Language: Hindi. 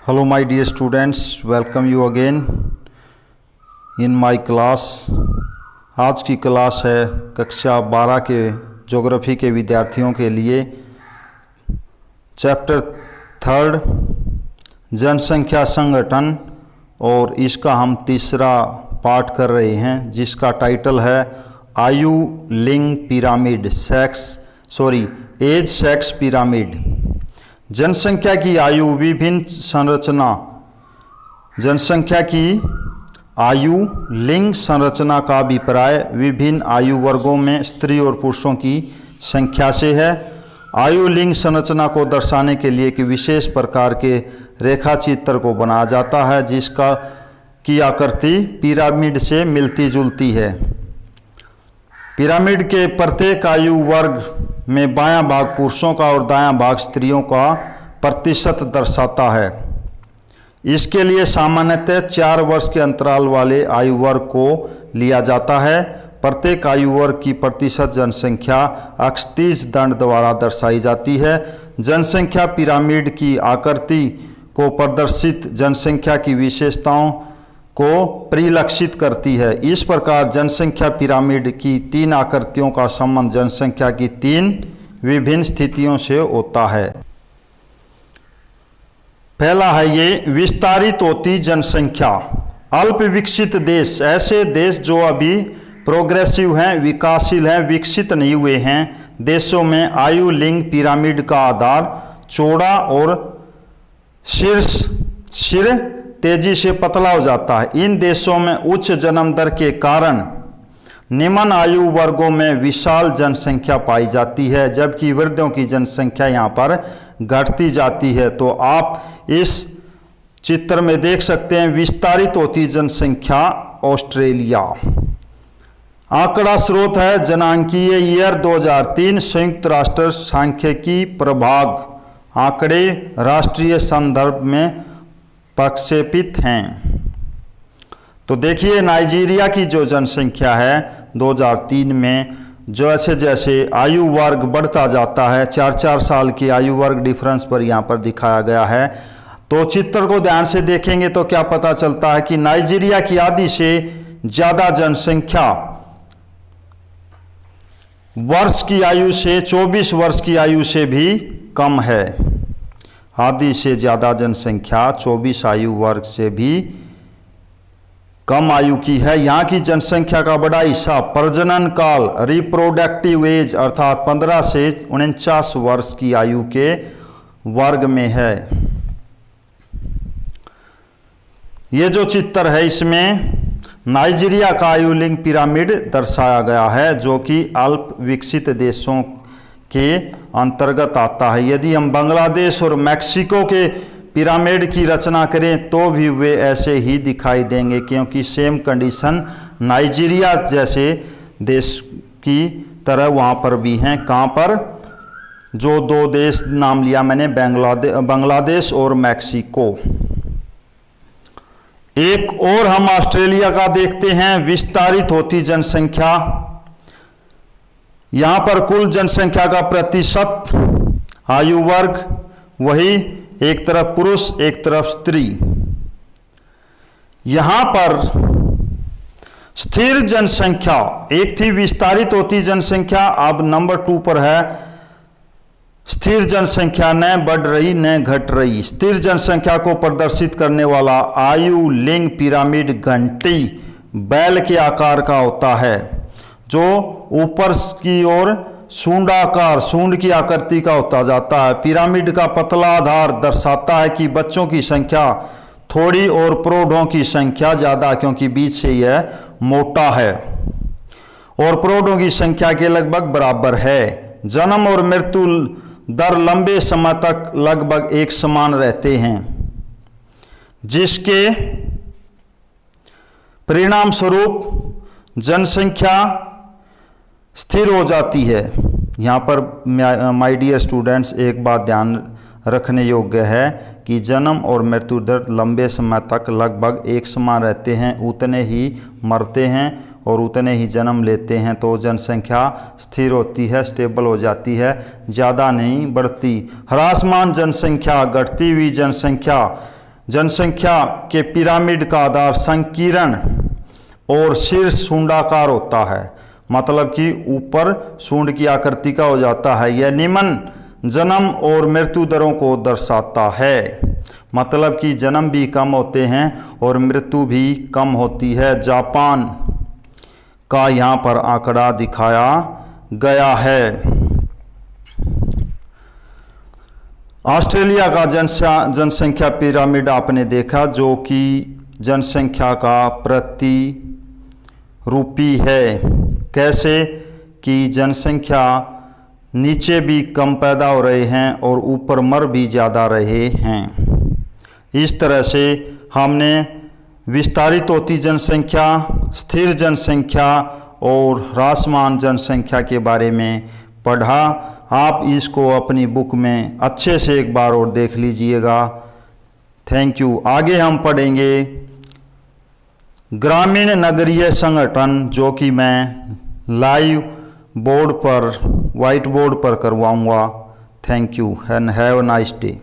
Hello my dear students, welcome you again in my class। आज की क्लास है कक्षा 12 के ज्योग्राफी के विद्यार्थियों के लिए। चैप्टर 3 जनसंख्या संगठन और इसका हम तीसरा पार्ट कर रहे हैं जिसका टाइटल है आयु लिंग पिरामिड एज सेक्स पिरामिड। जनसंख्या की आयु विभिन्न संरचना, जनसंख्या की आयु लिंग संरचना का अभिप्राय विभिन्न आयु वर्गों में स्त्री और पुरुषों की संख्या से है। आयु लिंग संरचना को दर्शाने के लिए एक विशेष प्रकार के रेखा चित्र को बनाया जाता है जिसका की आकृति पिरामिड से मिलती जुलती है। पिरामिड के प्रत्येक आयु वर्ग में बायां भाग पुरुषों का और दायां भाग स्त्रियों का प्रतिशत दर्शाता है। इसके लिए सामान्यतः 4 वर्ष के अंतराल वाले आयु वर्ग को लिया जाता है। प्रत्येक आयु वर्ग की प्रतिशत जनसंख्या अक्षैतिज दंड द्वारा दर्शाई जाती है। जनसंख्या पिरामिड की आकृति को प्रदर्शित जनसंख्या की विशेषताओं को परिलक्षित करती है। इस प्रकार जनसंख्या पिरामिड की 3 आकृतियों का संबंध जनसंख्या की 3 विभिन्न स्थितियों से होता है। पहला है ये विस्तारित होती जनसंख्या। अल्प विकसित देश, ऐसे देश जो अभी प्रोग्रेसिव हैं, विकासशील हैं, विकसित नहीं हुए हैं, देशों में आयु लिंग पिरामिड का आधार चौड़ा और सिर तेजी से पतला हो जाता है। इन देशों में उच्च जन्म दर के कारण निम्न आयु वर्गों में विशाल जनसंख्या पाई जाती है जबकि वृद्धों की जनसंख्या यहाँ पर घटती जाती है। तो आप इस चित्र में देख सकते हैं विस्तारित होती जनसंख्या ऑस्ट्रेलिया। आंकड़ा स्रोत है जनांकीय ईयर 2003 संयुक्त राष्ट्र सांख्यिकी प्रभाग। आंकड़े राष्ट्रीय संदर्भ में प्रक्षेपित हैं। तो देखिए नाइजीरिया की जो जनसंख्या है 2003 में जैसे जैसे आयु वर्ग बढ़ता जाता है, 4-4 साल की आयु वर्ग डिफरेंस पर यहाँ पर दिखाया गया है। तो चित्र को ध्यान से देखेंगे तो क्या पता चलता है कि नाइजीरिया की आधी से ज़्यादा जनसंख्या वर्ष की आयु से 24 वर्ष की आयु से भी कम है। आधी से ज़्यादा जनसंख्या 24 आयु वर्ग से भी कम आयु की है। यहाँ की जनसंख्या का बड़ा हिस्सा प्रजनन काल रिप्रोडक्टिव एज अर्थात 15 से 49 वर्ष की आयु के वर्ग में है। ये जो चित्र है इसमें नाइजीरिया का आयु लिंग पिरामिड दर्शाया गया है जो कि अल्प विकसित देशों के अंतर्गत आता है। यदि हम बांग्लादेश और मैक्सिको के पिरामिड की रचना करें तो भी वे ऐसे ही दिखाई देंगे क्योंकि सेम कंडीशन नाइजीरिया जैसे देश की तरह वहाँ पर भी हैं। कहाँ पर? जो 2 देश नाम लिया मैंने, बांग्लादेश और मैक्सिको। एक और हम ऑस्ट्रेलिया का देखते हैं विस्तारित होती जनसंख्या। यहाँ पर कुल जनसंख्या का प्रतिशत आयु वर्ग वही, एक तरफ पुरुष एक तरफ स्त्री। यहाँ पर स्थिर जनसंख्या एक थी विस्तारित होती जनसंख्या, अब नंबर 2 पर है स्थिर जनसंख्या, न बढ़ रही न घट रही। स्थिर जनसंख्या को प्रदर्शित करने वाला आयु लिंग पिरामिड घंटी बैल के आकार का होता है जो ऊपर की ओर सूंड की आकृति का होता जाता है। पिरामिड का पतला आधार दर्शाता है कि बच्चों की संख्या थोड़ी और प्रौढ़ों की संख्या ज़्यादा क्योंकि बीच से यह मोटा है और प्रौढ़ों की संख्या के लगभग बराबर है। जन्म और मृत्यु दर लंबे समय तक लगभग एक समान रहते हैं जिसके परिणाम स्वरूप जनसंख्या स्थिर हो जाती है। यहाँ पर माय डियर स्टूडेंट्स एक बात ध्यान रखने योग्य है कि जन्म और मृत्यु दर लंबे समय तक लगभग एक समान रहते हैं, उतने ही मरते हैं और उतने ही जन्म लेते हैं। तो जनसंख्या स्थिर होती है, स्टेबल हो जाती है, ज़्यादा नहीं बढ़ती। ह्रासमान जनसंख्या, घटती हुई जनसंख्या जनसंख्या के पिरामिड का आधार संकीर्ण और शीर्ष सूंडाकार होता है, मतलब कि ऊपर सूंड की आकृति का हो जाता है। यह निम्न जन्म और मृत्यु दरों को दर्शाता है, मतलब कि जन्म भी कम होते हैं और मृत्यु भी कम होती है। जापान का यहाँ पर आंकड़ा दिखाया गया है। ऑस्ट्रेलिया का जनसंख्या पिरामिड आपने देखा, जो कि जनसंख्या का प्रतिरूपी है। कैसे कि जनसंख्या नीचे भी कम पैदा हो रहे हैं और ऊपर मर भी ज़्यादा रहे हैं। इस तरह से हमने विस्तारित होती जनसंख्या, स्थिर जनसंख्या और ह्रासमान जनसंख्या के बारे में पढ़ा। आप इसको अपनी बुक में अच्छे से एक बार और देख लीजिएगा। Thank you. आगे हम पढ़ेंगे ग्रामीण नगरीय संगठन, जो कि मैं लाइव बोर्ड पर, वाइट बोर्ड पर करवाऊंगा। Thank you and have a nice day.